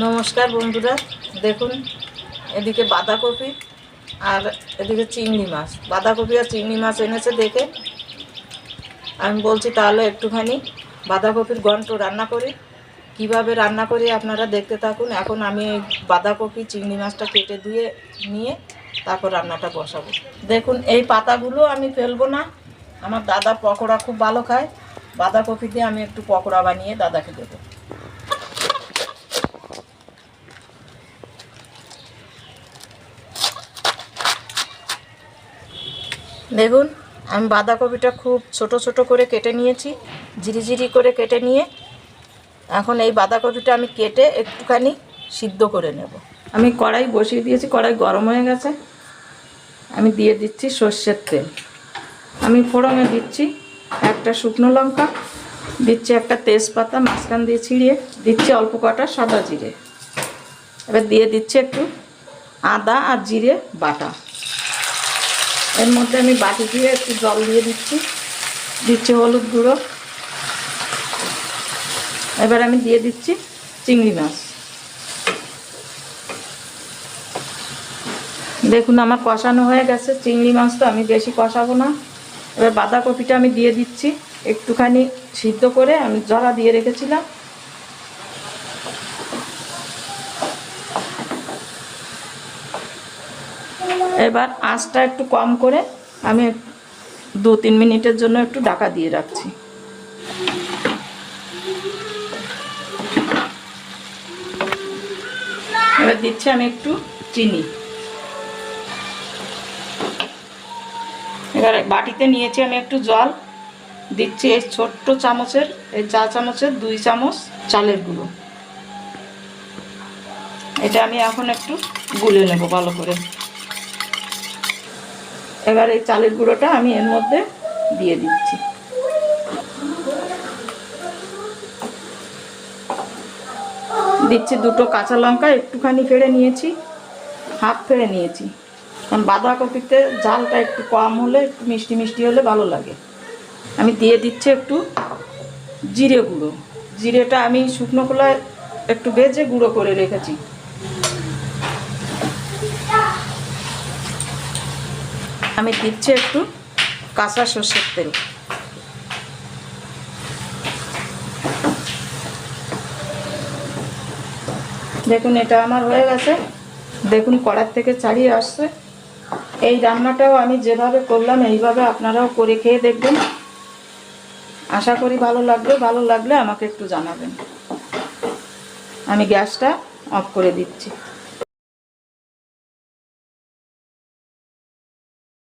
নমস্কার বন্ধুরা, দেখুন এদিকে বাঁধাকপি আর এদিকে চিংড়ি মাছ। বাঁধাকপি আর চিংড়ি মাছ এনেছে দেখে আমি বলছি তাহলে একটুখানি বাঁধাকপির ঘন্ট রান্না করি। কিভাবে রান্না করি আপনারা দেখতে থাকুন। এখন আমি এই বাঁধাকপি চিংড়ি মাছটা কেটে ধুয়ে নিয়ে তারপর রান্নাটা বসাবো। দেখুন এই পাতাগুলো আমি ফেলবো না, আমার দাদা পকোড়া খুব ভালো খায়। বাঁধাকপি দিয়ে আমি একটু পকোড়া বানিয়ে দাদাকে দেবো। দেখুন আমি বাঁধাকপিটা খুব ছোট ছোট করে কেটে নিয়েছি, ঝিরিঝিরি করে কেটে নিয়ে এখন এই বাঁধাকপিটা আমি কেটে একটুখানি সিদ্ধ করে নেব। আমি কড়াই বসিয়ে দিয়েছি, কড়াই গরম হয়ে গেছে। আমি দিয়ে দিচ্ছি সর্ষের তেল। আমি ফোড়নে দিচ্ছি একটা শুকনো লঙ্কা, দিচ্ছি একটা তেজপাতা মাঝখান দিয়ে ছিঁড়িয়ে, দিচ্ছি অল্প কটা সাদা জিরে, এবার দিয়ে দিচ্ছি একটু আদা আর জিরে বাটা। এর মধ্যে আমি বাটি দিয়ে একটু জল দিয়ে দিচ্ছি হলুদ গুঁড়ো। এবার আমি দিয়ে দিচ্ছি চিংড়ি মাছ। দেখুন আমার কষানো হয়ে গেছে চিংড়ি মাছ, তো আমি বেশি কষাবো না। এবার বাঁধাকপিটা আমি দিয়ে দিচ্ছি একটুখানি সিদ্ধ করে, আমি জড়া দিয়ে রেখেছিলাম। এবার আঁচটা একটু কম করে আমি 2-3 মিনিটের জন্য একটু ঢাকা দিয়ে রাখছি। এবার দিচ্ছি আমি একটু চিনি। এবার বাটিতে নিয়েছি আমি একটু জল, দিচ্ছি এই ছোট্ট চামচের, এই চা চামচের 2 চামচ চালের গুঁড়ো। এটা আমি এখন একটু গুলে নেব ভালো করে। এবার এই চালের গুঁড়োটা আমি এর মধ্যে দিয়ে দিচ্ছি। দিচ্ছি 2টো কাঁচা লঙ্কা, একটুখানি ফেড়ে নিয়েছি, হাফ ফেড়ে নিয়েছি, কারণ বাঁধাকপিতে ঝালটা একটু কম হলে, একটু মিষ্টি মিষ্টি হলে ভালো লাগে। আমি দিয়ে দিচ্ছি একটু জিরে গুঁড়ো। জিরেটা আমি শুকনো খোলায় একটু ভেজে গুঁড়ো করে রেখেছি। আমি দিচ্ছি একটু কাঁচা সর্ষের তেল। দেখুন এটা আমার হয়ে গেছে। দেখুন কড়ার থেকে ছাড়িয়ে আসছে। এই রান্নাটাও আমি যেভাবে করলাম এইভাবে আপনারাও করে খেয়ে দেখবেন। আশা করি ভালো লাগলে আমাকে একটু জানাবেন। আমি গ্যাসটা অফ করে দিচ্ছি।